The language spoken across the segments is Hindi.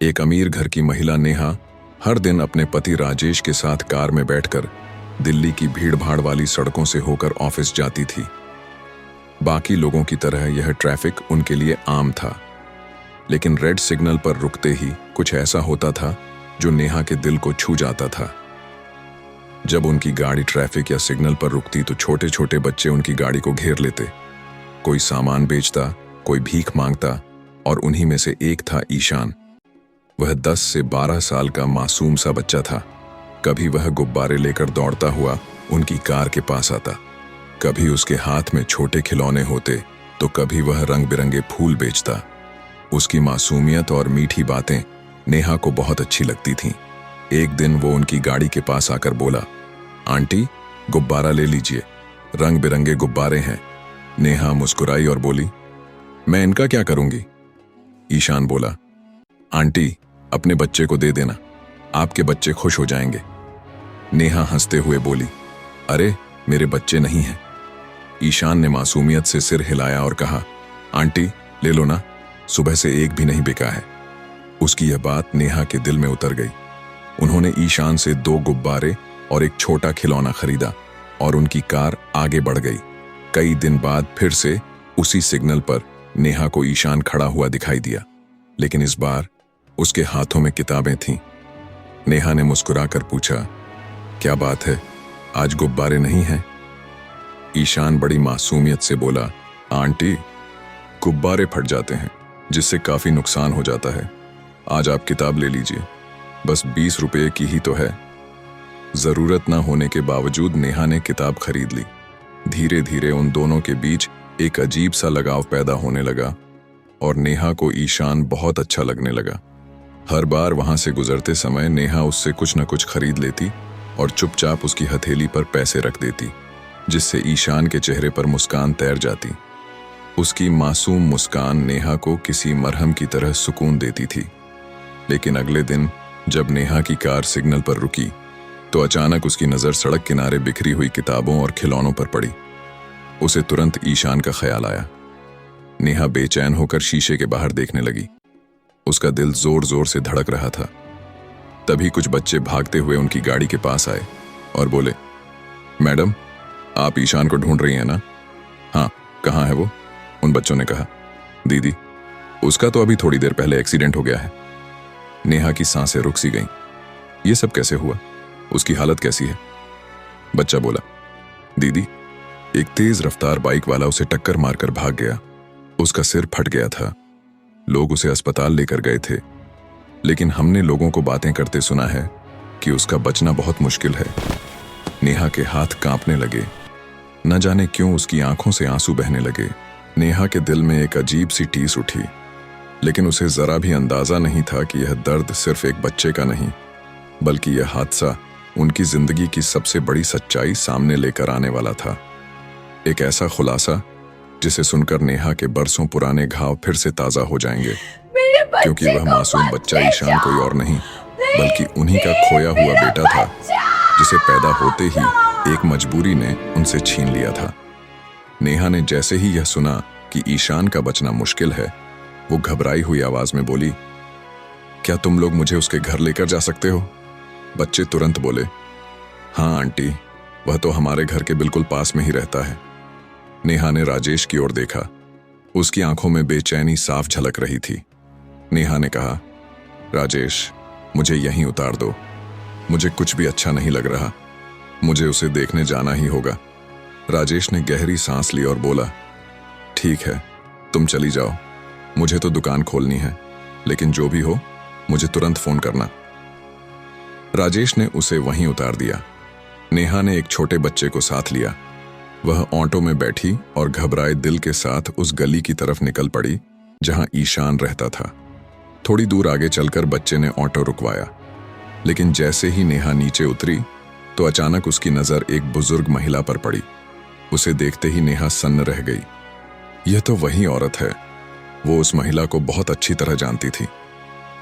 एक अमीर घर की महिला नेहा हर दिन अपने पति राजेश के साथ कार में बैठकर दिल्ली की भीड़-भाड़ वाली सड़कों से होकर ऑफिस जाती थी। बाकी लोगों की तरह यह ट्रैफिक उनके लिए आम था, लेकिन रेड सिग्नल पर रुकते ही कुछ ऐसा होता था जो नेहा के दिल को छू जाता था। जब उनकी गाड़ी ट्रैफिक या सिग्नल पर रुकती तो छोटे छोटे बच्चे उनकी गाड़ी को घेर लेते। कोई सामान बेचता, कोई भीख मांगता, और उन्हीं में से एक था ईशान। वह 10 से 12 साल का मासूम सा बच्चा था। कभी वह गुब्बारे लेकर दौड़ता हुआ उनकी कार के पास आता, कभी उसके हाथ में छोटे खिलौने होते तो कभी वह रंग बिरंगे फूल बेचता। उसकी मासूमियत और मीठी बातें नेहा को बहुत अच्छी लगती थीं। एक दिन वो उनकी गाड़ी के पास आकर बोला, आंटी, गुब्बारा ले लीजिए, रंग बिरंगे गुब्बारे हैं। नेहा मुस्कुराई और बोली, मैं इनका क्या करूंगी? ईशान बोला, आंटी, अपने बच्चे को दे देना, आपके बच्चे खुश हो जाएंगे। नेहा हंसते हुए बोली, अरे, मेरे बच्चे नहीं हैं। ईशान ने मासूमियत से सिर हिलाया और कहा, आंटी, ले लो ना, सुबह से एक भी नहीं बिका है। उसकी यह बात नेहा के दिल में उतर गई। उन्होंने ईशान से 2 गुब्बारे और एक छोटा खिलौना खरीदा और उनकी कार आगे बढ़ गई। कई दिन बाद फिर से उसी सिग्नल पर नेहा को ईशान खड़ा हुआ दिखाई दिया, लेकिन इस बार उसके हाथों में किताबें थीं। नेहा ने मुस्कुराकर पूछा, क्या बात है, आज गुब्बारे नहीं हैं? ईशान बड़ी मासूमियत से बोला, आंटी, गुब्बारे फट जाते हैं, जिससे काफी नुकसान हो जाता है। आज आप किताब ले लीजिए, बस 20 रुपये की ही तो है। जरूरत न होने के बावजूद नेहा ने किताब खरीद ली। धीरे धीरे उन दोनों के बीच एक अजीब सा लगाव पैदा होने लगा और नेहा को ईशान बहुत अच्छा लगने लगा। हर बार वहां से गुजरते समय नेहा उससे कुछ न कुछ खरीद लेती और चुपचाप उसकी हथेली पर पैसे रख देती, जिससे ईशान के चेहरे पर मुस्कान तैर जाती। उसकी मासूम मुस्कान नेहा को किसी मरहम की तरह सुकून देती थी। लेकिन अगले दिन जब नेहा की कार सिग्नल पर रुकी तो अचानक उसकी नज़र सड़क किनारे बिखरी हुई किताबों और खिलौनों पर पड़ी। उसे तुरंत ईशान का ख्याल आया। नेहा बेचैन होकर शीशे के बाहर देखने लगी। उसका दिल जोर जोर से धड़क रहा था। तभी कुछ बच्चे भागते हुए उनकी गाड़ी के पास आए और बोले, मैडम, आप ईशान को ढूंढ रही हैं ना? हाँ, कहाँ है वो? उन बच्चों ने कहा, दीदी, उसका तो अभी थोड़ी देर पहले एक्सीडेंट हो गया है। नेहा की सांसें रुक सी गईं। ये सब कैसे हुआ? उसकी हालत कैसी है? बच्चा बोला, दीदी, एक तेज रफ्तार बाइक वाला उसे टक्कर मारकर भाग गया। उसका सिर फट गया था। लोग उसे अस्पताल लेकर गए थे, लेकिन हमने लोगों को बातें करते सुना है कि उसका बचना बहुत मुश्किल है। नेहा के हाथ कांपने लगे। न जाने क्यों उसकी आंखों से आंसू बहने लगे। नेहा के दिल में एक अजीब सी टीस उठी, लेकिन उसे जरा भी अंदाजा नहीं था कि यह दर्द सिर्फ एक बच्चे का नहीं, बल्कि यह हादसा उनकी जिंदगी की सबसे बड़ी सच्चाई सामने लेकर आने वाला था। एक ऐसा खुलासा जिसे सुनकर नेहा के बरसों पुराने घाव फिर से ताजा हो जाएंगे, क्योंकि वह मासूम बच्चा ईशान कोई और नहीं बल्कि उन्हीं का खोया हुआ बेटा था, जिसे पैदा होते ही एक मजबूरी ने उनसे छीन लिया था। नेहा ने जैसे ही यह सुना कि ईशान का बचना मुश्किल है, वो घबराई हुई आवाज में बोली, क्या तुम लोग मुझे उसके घर लेकर जा सकते हो? बच्चे तुरंत बोले, हाँ आंटी, वह तो हमारे घर के बिल्कुल पास में ही रहता है। नेहा ने राजेश की ओर देखा। उसकी आंखों में बेचैनी साफ झलक रही थी। नेहा ने कहा, राजेश, मुझे यहीं उतार दो, मुझे कुछ भी अच्छा नहीं लग रहा, मुझे उसे देखने जाना ही होगा। राजेश ने गहरी सांस ली और बोला, ठीक है, तुम चली जाओ, मुझे तो दुकान खोलनी है, लेकिन जो भी हो मुझे तुरंत फोन करना। राजेश ने उसे वहीं उतार दिया। नेहा ने एक छोटे बच्चे को साथ लिया। वह ऑटो में बैठी और घबराए दिल के साथ उस गली की तरफ निकल पड़ी जहां ईशान रहता था। थोड़ी दूर आगे चलकर बच्चे ने ऑटो रुकवाया, लेकिन जैसे ही नेहा नीचे उतरी तो अचानक उसकी नजर एक बुजुर्ग महिला पर पड़ी। उसे देखते ही नेहा सन्न रह गई। यह तो वही औरत है। वो उस महिला को बहुत अच्छी तरह जानती थी।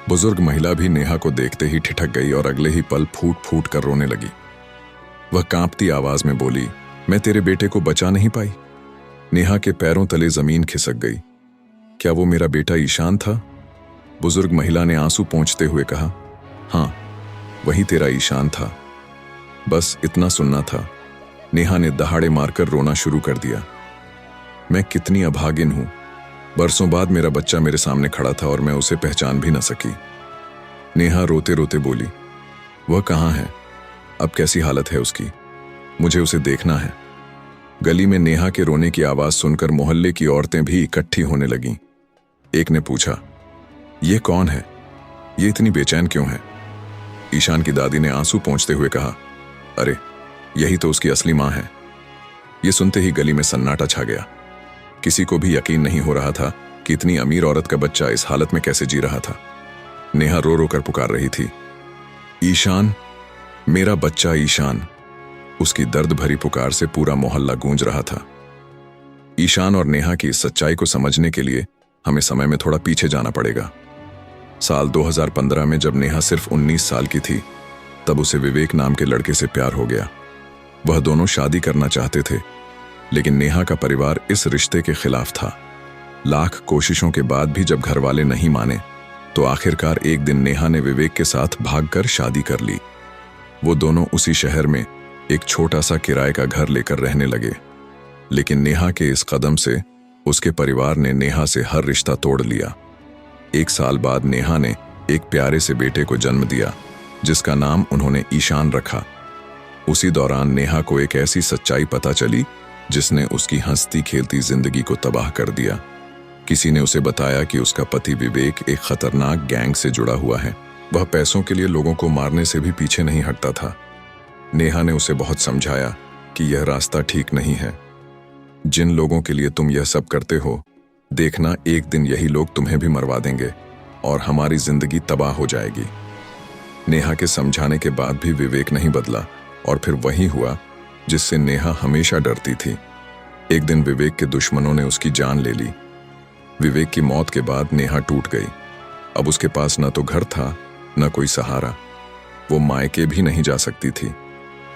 बुजुर्ग महिला भी नेहा को देखते ही ठिठक गई और अगले ही पल फूट फूट कर रोने लगी। वह कांपती आवाज में बोली, मैं तेरे बेटे को बचा नहीं पाई। नेहा के पैरों तले जमीन खिसक गई। क्या वो मेरा बेटा ईशान था? बुजुर्ग महिला ने आंसू पोंछते हुए कहा, हाँ, वही तेरा ईशान था। बस इतना सुनना था। नेहा ने दहाड़े मारकर रोना शुरू कर दिया। मैं कितनी अभागिन हूं। बरसों बाद मेरा बच्चा मेरे सामने खड़ा था और मैं उसे पहचान भी न सकी। नेहा रोते रोते बोली, वह कहाँ है? अब कैसी हालत है उसकी? मुझे उसे देखना है। गली में नेहा के रोने की आवाज सुनकर मोहल्ले की औरतें भी इकट्ठी होने लगीं। एक ने पूछा, ये कौन है? ये इतनी बेचैन क्यों है? ईशान की दादी ने आंसू पोंछते हुए कहा, अरे, यही तो उसकी असली मां है। ये सुनते ही गली में सन्नाटा छा गया। किसी को भी यकीन नहीं हो रहा था कि इतनी अमीर औरत का बच्चा इस हालत में कैसे जी रहा था। नेहा रो रो कर पुकार रही थी, ईशान, मेरा बच्चा ईशान। उसकी दर्द भरी पुकार से पूरा मोहल्ला गूंज रहा था। ईशान और नेहा की इस सच्चाई को समझने के लिए हमें समय में थोड़ा पीछे जाना पड़ेगा। साल 2015 में जब नेहा सिर्फ 19 साल की थी, तब उसे विवेक नाम के लड़के से प्यार हो गया। वह दोनों शादी करना चाहते थे, लेकिन नेहा का परिवार इस रिश्ते के खिलाफ था। लाख कोशिशों के बाद भी जब घर वाले नहीं माने, तो आखिरकार एक दिन नेहा ने विवेक के साथ भागकर शादी कर ली। वो दोनों उसी शहर में एक छोटा सा किराए का घर लेकर रहने लगे। लेकिन नेहा के इस कदम से उसके परिवार ने नेहा से हर रिश्ता तोड़ लिया। 1 साल बाद नेहा ने एक प्यारे से बेटे को जन्म दिया, जिसका नाम उन्होंने ईशान रखा। उसी दौरान नेहा को एक ऐसी सच्चाई पता चली जिसने उसकी हंसती खेलती जिंदगी को तबाह कर दिया। किसी ने उसे बताया कि उसका पति विवेक एक खतरनाक गैंग से जुड़ा हुआ है। वह पैसों के लिए लोगों को मारने से भी पीछे नहीं हटता था। नेहा ने उसे बहुत समझाया कि यह रास्ता ठीक नहीं है। जिन लोगों के लिए तुम यह सब करते हो, देखना एक दिन यही लोग तुम्हें भी मरवा देंगे और हमारी जिंदगी तबाह हो जाएगी। नेहा के समझाने के बाद भी विवेक नहीं बदला और फिर वही हुआ जिससे नेहा हमेशा डरती थी। एक दिन विवेक के दुश्मनों ने उसकी जान ले ली। विवेक की मौत के बाद नेहा टूट गई। अब उसके पास न तो घर था, न कोई सहारा। वो मायके भी नहीं जा सकती थी।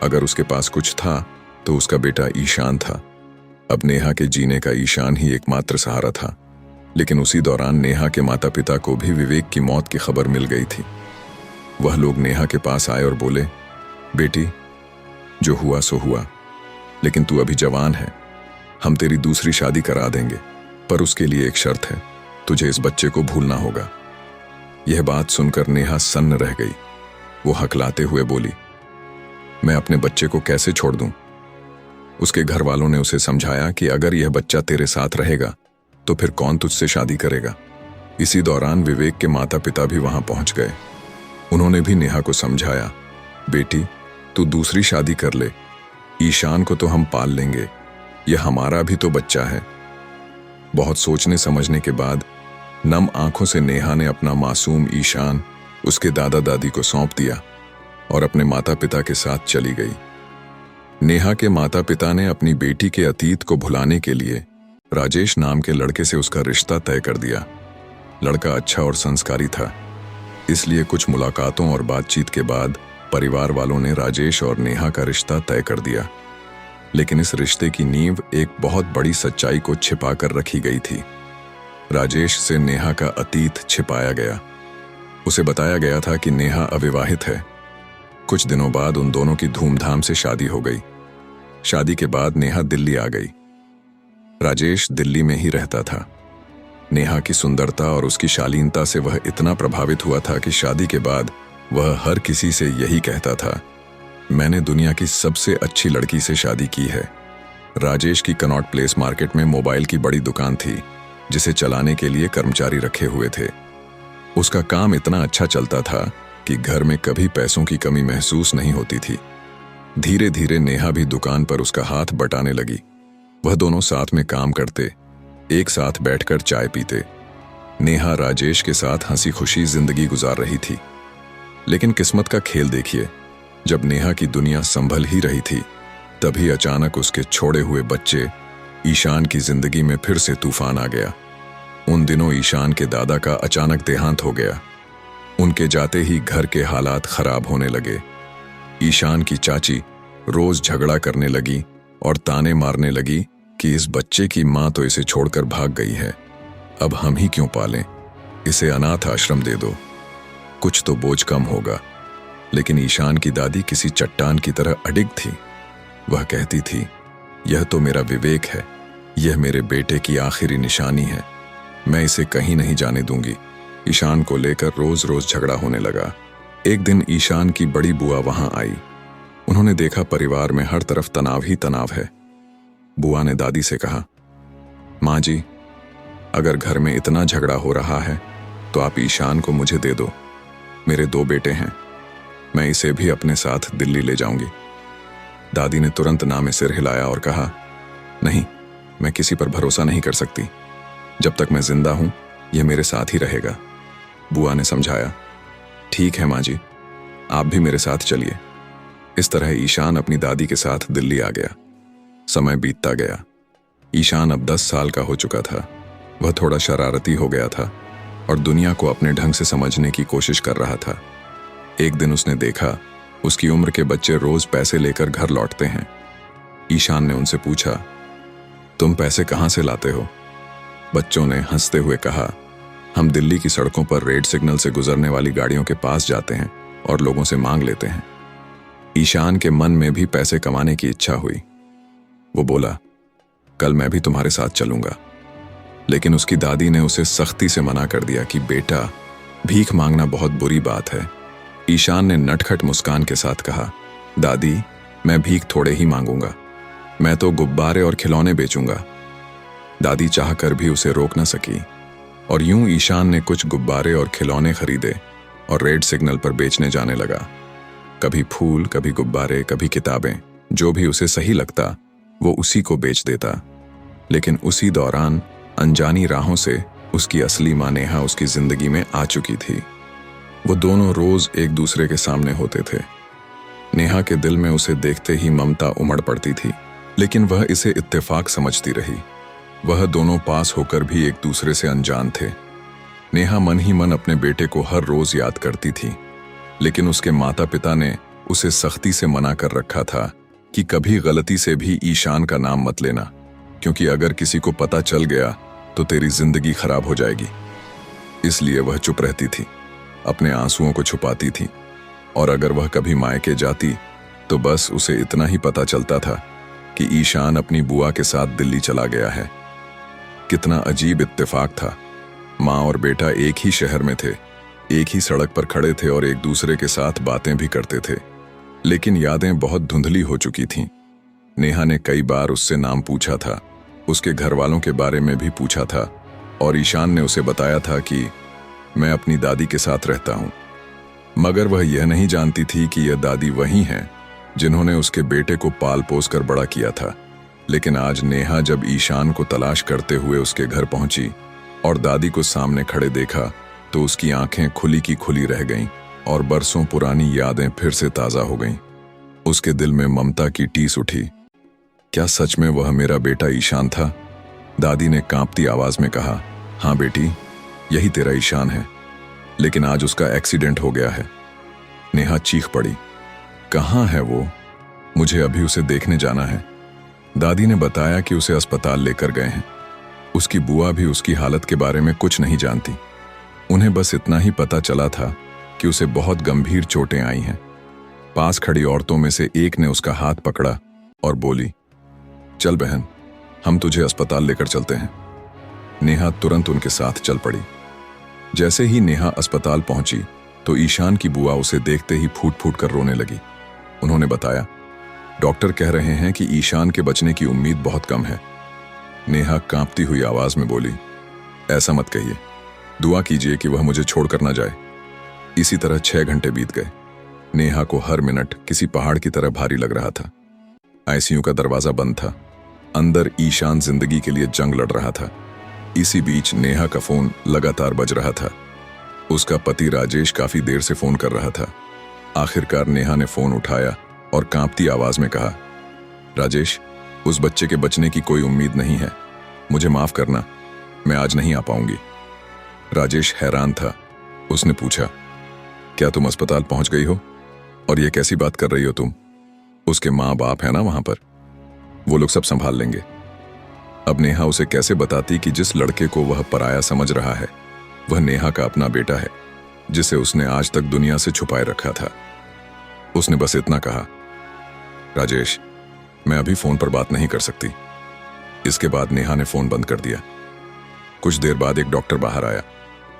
अगर उसके पास कुछ था तो उसका बेटा ईशान था। अब नेहा के जीने का ईशान ही एकमात्र सहारा था। लेकिन उसी दौरान नेहा के माता पिता को भी विवेक की मौत की खबर मिल गई थी। वह लोग नेहा के पास आए और बोले, बेटी, जो हुआ सो हुआ, लेकिन तू अभी जवान है। हम तेरी दूसरी शादी करा देंगे, पर उसके लिए एक शर्त है, तुझे इस बच्चे को भूलना होगा। यह बात सुनकर नेहा सन्न रह गई। वो हकलाते हुए बोली, मैं अपने बच्चे को कैसे छोड़ दूं? उसके घर वालों ने उसे समझाया कि अगर यह बच्चा तेरे साथ रहेगा तो फिर कौन तुझसे शादी करेगा। इसी दौरान विवेक के माता पिता भी वहां पहुंच गए। उन्होंने भी नेहा को समझाया, बेटी, तू दूसरी शादी कर ले। ईशान को तो हम पाल लेंगे, यह हमारा भी तो बच्चा है। बहुत सोचने समझने के बाद नम आंखों से नेहा ने अपना मासूम ईशान उसके दादा दादी को सौंप दिया और अपने माता पिता के साथ चली गई। नेहा के माता पिता ने अपनी बेटी के अतीत को भुलाने के लिए राजेश नाम के लड़के से उसका रिश्ता तय कर दिया। लड़का अच्छा और संस्कारी था, इसलिए कुछ मुलाकातों और बातचीत के बाद परिवार वालों ने राजेश और नेहा का रिश्ता तय कर दिया। लेकिन इस रिश्ते की नींव एक बहुत बड़ी सच्चाई को छिपा कर रखी गई थी। राजेश से नेहा का अतीत छिपाया गया। उसे बताया गया था कि नेहा अविवाहित है। कुछ दिनों बाद उन दोनों की धूमधाम से शादी हो गई। शादी के बाद नेहा दिल्ली आ गई। राजेश दिल्ली में ही रहता था। नेहा की सुंदरता और उसकी शालीनता से वह इतना प्रभावित हुआ था कि शादी के बाद वह हर किसी से यही कहता था, मैंने दुनिया की सबसे अच्छी लड़की से शादी की है। राजेश की कनॉट प्लेस मार्केट में मोबाइल की बड़ी दुकान थी, जिसे चलाने के लिए कर्मचारी रखे हुए थे। उसका काम इतना अच्छा चलता था कि घर में कभी पैसों की कमी महसूस नहीं होती थी। धीरे धीरे नेहा भी दुकान पर उसका हाथ बटाने लगी। वह दोनों साथ में काम करते, एक साथ बैठकर चाय पीते। नेहा राजेश के साथ हंसी खुशी जिंदगी गुजार रही थी। लेकिन किस्मत का खेल देखिए, जब नेहा की दुनिया संभल ही रही थी, तभी अचानक उसके छोड़े हुए बच्चे ईशान की जिंदगी में फिर से तूफान आ गया। उन दिनों ईशान के दादा का अचानक देहांत हो गया। उनके जाते ही घर के हालात खराब होने लगे। ईशान की चाची रोज झगड़ा करने लगी और ताने मारने लगी कि इस बच्चे की मां तो इसे छोड़कर भाग गई है, अब हम ही क्यों पालें। इसे अनाथ आश्रम दे दो, कुछ तो बोझ कम होगा। लेकिन ईशान की दादी किसी चट्टान की तरह अडिग थी। वह कहती थी, यह तो मेरा विवेक है, यह मेरे बेटे की आखिरी निशानी है, मैं इसे कहीं नहीं जाने दूंगी। ईशान को लेकर रोज रोज झगड़ा होने लगा। एक दिन ईशान की बड़ी बुआ वहां आई। उन्होंने देखा परिवार में हर तरफ तनाव ही तनाव है। बुआ ने दादी से कहा, माँ जी, अगर घर में इतना झगड़ा हो रहा है तो आप ईशान को मुझे दे दो। मेरे 2 बेटे हैं, मैं इसे भी अपने साथ दिल्ली ले जाऊंगी। दादी ने तुरंत ना में सिर हिलाया और कहा, नहीं, मैं किसी पर भरोसा नहीं कर सकती। जब तक मैं जिंदा हूं यह मेरे साथ ही रहेगा। बुआ ने समझाया, ठीक है माँ जी, आप भी मेरे साथ चलिए। इस तरह ईशान अपनी दादी के साथ दिल्ली आ गया। समय बीतता गया। ईशान अब 10 साल का हो चुका था। वह थोड़ा शरारती हो गया था और दुनिया को अपने ढंग से समझने की कोशिश कर रहा था। एक दिन उसने देखा, उसकी उम्र के बच्चे रोज पैसे लेकर घर लौटते हैं। ईशान ने उनसे पूछा, तुम पैसे कहाँ से लाते हो? बच्चों ने हंसते हुए कहा, हम दिल्ली की सड़कों पर रेड सिग्नल से गुजरने वाली गाड़ियों के पास जाते हैं और लोगों से मांग लेते हैं। ईशान के मन में भी पैसे कमाने की इच्छा हुई। वो बोला, कल मैं भी तुम्हारे साथ चलूंगा। लेकिन उसकी दादी ने उसे सख्ती से मना कर दिया कि बेटा, भीख मांगना बहुत बुरी बात है। ईशान ने नटखट मुस्कान के साथ कहा, दादी, मैं भीख थोड़े ही मांगूंगा, मैं तो गुब्बारे और खिलौने बेचूंगा। दादी चाहकर भी उसे रोक न सकी और यूं ईशान ने कुछ गुब्बारे और खिलौने खरीदे और रेड सिग्नल पर बेचने जाने लगा। कभी फूल, कभी गुब्बारे, कभी किताबें, जो भी उसे सही लगता वो उसी को बेच देता। लेकिन उसी दौरान अनजानी राहों से उसकी असली मां नेहा उसकी जिंदगी में आ चुकी थी। वो दोनों रोज एक दूसरे के सामने होते थे। नेहा के दिल में उसे देखते ही ममता उमड़ पड़ती थी, लेकिन वह इसे इत्तेफाक समझती रही। वह दोनों पास होकर भी एक दूसरे से अनजान थे। नेहा मन ही मन अपने बेटे को हर रोज याद करती थी, लेकिन उसके माता पिता ने उसे सख्ती से मना कर रखा था कि कभी गलती से भी ईशान का नाम मत लेना, क्योंकि अगर किसी को पता चल गया तो तेरी जिंदगी खराब हो जाएगी। इसलिए वह चुप रहती थी, अपने आंसुओं को छुपाती थी, और अगर वह कभी मायके जाती तो बस उसे इतना ही पता चलता था कि ईशान अपनी बुआ के साथ दिल्ली चला गया है। कितना अजीब इत्तेफाक था। माँ और बेटा एक ही शहर में थे, एक ही सड़क पर खड़े थे और एक दूसरे के साथ बातें भी करते थे, लेकिन यादें बहुत धुंधली हो चुकी थीं। नेहा ने कई बार उससे नाम पूछा था, उसके घर वालों के बारे में भी पूछा था, और ईशान ने उसे बताया था कि मैं अपनी दादी के साथ रहता हूँ। मगर वह यह नहीं जानती थी कि यह दादी वही हैं जिन्होंने उसके बेटे को पाल पोस कर बड़ा किया था। लेकिन आज नेहा जब ईशान को तलाश करते हुए उसके घर पहुंची और दादी को सामने खड़े देखा तो उसकी आंखें खुली की खुली रह गईं और बरसों पुरानी यादें फिर से ताजा हो गईं। उसके दिल में ममता की टीस उठी। क्या सच में वह मेरा बेटा ईशान था? दादी ने कांपती आवाज में कहा, हाँ बेटी, यही तेरा ईशान है, लेकिन आज उसका एक्सीडेंट हो गया है। नेहा चीख पड़ी, कहाँ है वो? मुझे अभी उसे देखने जाना है। दादी ने बताया कि उसे अस्पताल लेकर गए हैं। उसकी बुआ भी उसकी हालत के बारे में कुछ नहीं जानती। उन्हें बस इतना ही पता चला था कि उसे बहुत गंभीर चोटें आई हैं। पास खड़ी औरतों में से एक ने उसका हाथ पकड़ा और बोली, चल बहन, हम तुझे अस्पताल लेकर चलते हैं। नेहा तुरंत उनके साथ चल पड़ी। जैसे ही नेहा अस्पताल पहुंची तो ईशान की बुआ उसे देखते ही फूट फूट कर रोने लगी। उन्होंने बताया, डॉक्टर कह रहे हैं कि ईशान के बचने की उम्मीद बहुत कम है। नेहा कांपती हुई आवाज में बोली, ऐसा मत कहिए, दुआ कीजिए कि वह मुझे छोड़कर ना जाए। इसी तरह 6 घंटे बीत गए। नेहा को हर मिनट किसी पहाड़ की तरह भारी लग रहा था। आईसीयू का दरवाजा बंद था। अंदर ईशान जिंदगी के लिए जंग लड़ रहा था। इसी बीच नेहा का फोन लगातार बज रहा था। उसका पति राजेश काफी देर से फोन कर रहा था। आखिरकार नेहा ने फोन उठाया और कांपती आवाज में कहा, राजेश, उस बच्चे के बचने की कोई उम्मीद नहीं है, मुझे माफ करना, मैं आज नहीं आ पाऊंगी। राजेश हैरान था। उसने पूछा, क्या तुम अस्पताल पहुंच गई हो? और ये कैसी बात कर रही हो तुम? उसके माँ बाप है ना वहां पर, वो लोग सब संभाल लेंगे। अब नेहा उसे कैसे बताती कि जिस लड़के को वह पराया समझ रहा है वह नेहा का अपना बेटा है, जिसे उसने आज तक दुनिया से छुपाए रखा था। उसने बस इतना कहा, राजेश, मैं अभी फोन पर बात नहीं कर सकती। इसके बाद नेहा ने फोन बंद कर दिया। कुछ देर बाद एक डॉक्टर बाहर आया।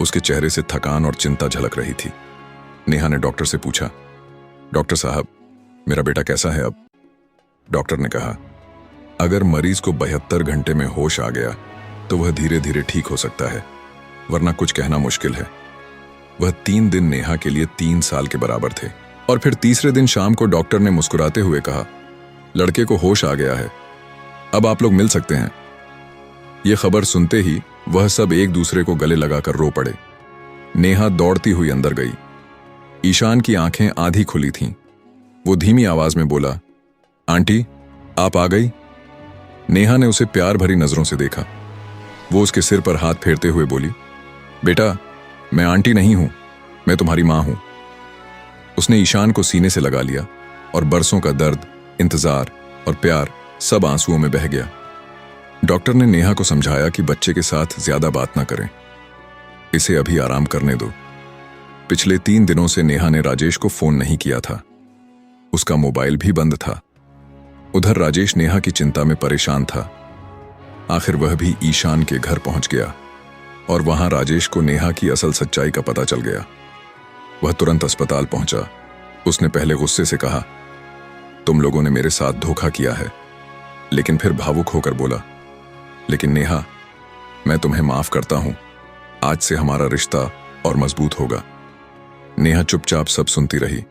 उसके चेहरे से थकान और चिंता झलक रही थी। नेहा ने डॉक्टर से पूछा, डॉक्टर साहब, मेरा बेटा कैसा है अब? डॉक्टर ने कहा, अगर मरीज को 72 घंटे में होश आ गया तो वह धीरे धीरे ठीक हो सकता है, वरना कुछ कहना मुश्किल है। वह 3 दिन नेहा के लिए 3 साल के बराबर थे। और फिर तीसरे दिन शाम को डॉक्टर ने मुस्कुराते हुए कहा, लड़के को होश आ गया है, अब आप लोग मिल सकते हैं। यह खबर सुनते ही वह सब एक दूसरे को गले लगाकर रो पड़े। नेहा दौड़ती हुई अंदर गई। ईशान की आंखें आधी खुली थीं। वो धीमी आवाज में बोला, आंटी, आप आ गई? नेहा ने उसे प्यार भरी नजरों से देखा। वो उसके सिर पर हाथ फेरते हुए बोली, बेटा, मैं आंटी नहीं हूं, मैं तुम्हारी मां हूं। उसने ईशान को सीने से लगा लिया और बरसों का दर्द, इंतजार और प्यार सब आंसुओं में बह गया। डॉक्टर ने नेहा को समझाया कि बच्चे के साथ ज्यादा बात ना करें, इसे अभी आराम करने दो। पिछले 3 दिनों से नेहा ने राजेश को फोन नहीं किया था। उसका मोबाइल भी बंद था। उधर राजेश नेहा की चिंता में परेशान था। आखिर वह भी ईशान के घर पहुंच गया और वहां राजेश को नेहा की असल सच्चाई का पता चल गया। वह तुरंत अस्पताल पहुंचा। उसने पहले गुस्से से कहा, तुम लोगों ने मेरे साथ धोखा किया है, लेकिन फिर भावुक होकर बोला, लेकिन नेहा, मैं तुम्हें माफ करता हूं। आज से हमारा रिश्ता और मजबूत होगा। नेहा चुपचाप सब सुनती रही।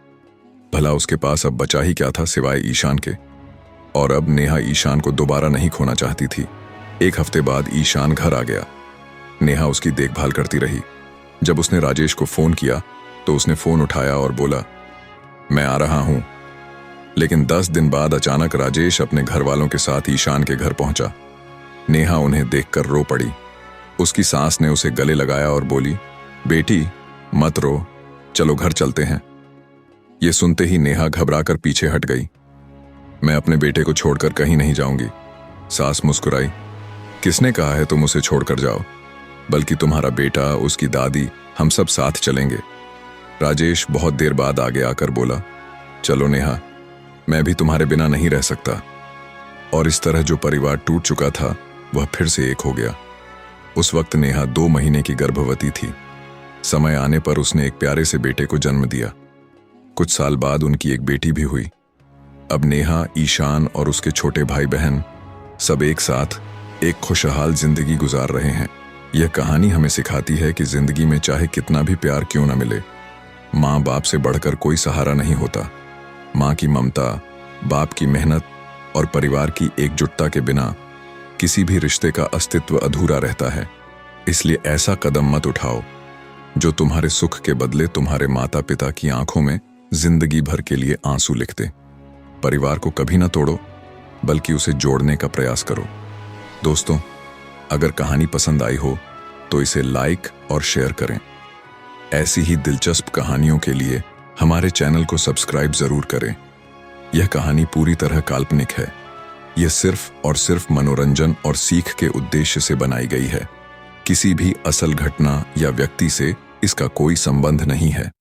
भला उसके पास अब बचा ही क्या था सिवाय ईशान के। और अब नेहा ईशान को दोबारा नहीं खोना चाहती थी। 1 हफ्ते बाद ईशान घर आ गया। नेहा उसकी देखभाल करती रही। जब उसने राजेश को फोन किया तो उसने फोन उठाया और बोला, मैं आ रहा हूं। लेकिन 10 दिन बाद अचानक राजेश अपने घर वालों के साथ ईशान के घर पहुंचा। नेहा उन्हें देखकर रो पड़ी। उसकी सास ने उसे गले लगाया और बोली, बेटी, मत रो, चलो घर चलते हैं। ये सुनते ही नेहा घबराकर पीछे हट गई। मैं अपने बेटे को छोड़कर कहीं नहीं जाऊंगी। सास मुस्कुराई, किसने कहा है तुम उसे छोड़कर जाओ? बल्कि तुम्हारा बेटा, उसकी दादी, हम सब साथ चलेंगे। राजेश बहुत देर बाद आगे आकर बोला, चलो नेहा, मैं भी तुम्हारे बिना नहीं रह सकता। और इस तरह जो परिवार टूट चुका था वह फिर से एक हो गया। उस वक्त नेहा 2 महीने की गर्भवती थी। समय आने पर उसने एक प्यारे से बेटे को जन्म दिया। कुछ साल बाद उनकी एक बेटी भी हुई। अब नेहा, ईशान और उसके छोटे भाई बहन सब एक साथ एक खुशहाल जिंदगी गुजार रहे हैं। यह कहानी हमें सिखाती है कि जिंदगी में चाहे कितना भी प्यार क्यों न मिले, माँ बाप से बढ़कर कोई सहारा नहीं होता। माँ की ममता, बाप की मेहनत और परिवार की एकजुटता के बिना किसी भी रिश्ते का अस्तित्व अधूरा रहता है। इसलिए ऐसा कदम मत उठाओ जो तुम्हारे सुख के बदले तुम्हारे माता पिता की आंखों में जिंदगी भर के लिए आंसू लिख दे। परिवार को कभी ना तोड़ो, बल्कि उसे जोड़ने का प्रयास करो। दोस्तों, अगर कहानी पसंद आई हो तो इसे लाइक और शेयर करें। ऐसी ही दिलचस्प कहानियों के लिए हमारे चैनल को सब्सक्राइब जरूर करें। यह कहानी पूरी तरह काल्पनिक है। यह सिर्फ और सिर्फ मनोरंजन और सीख के उद्देश्य से बनाई गई है। किसी भी असल घटना या व्यक्ति से इसका कोई संबंध नहीं है।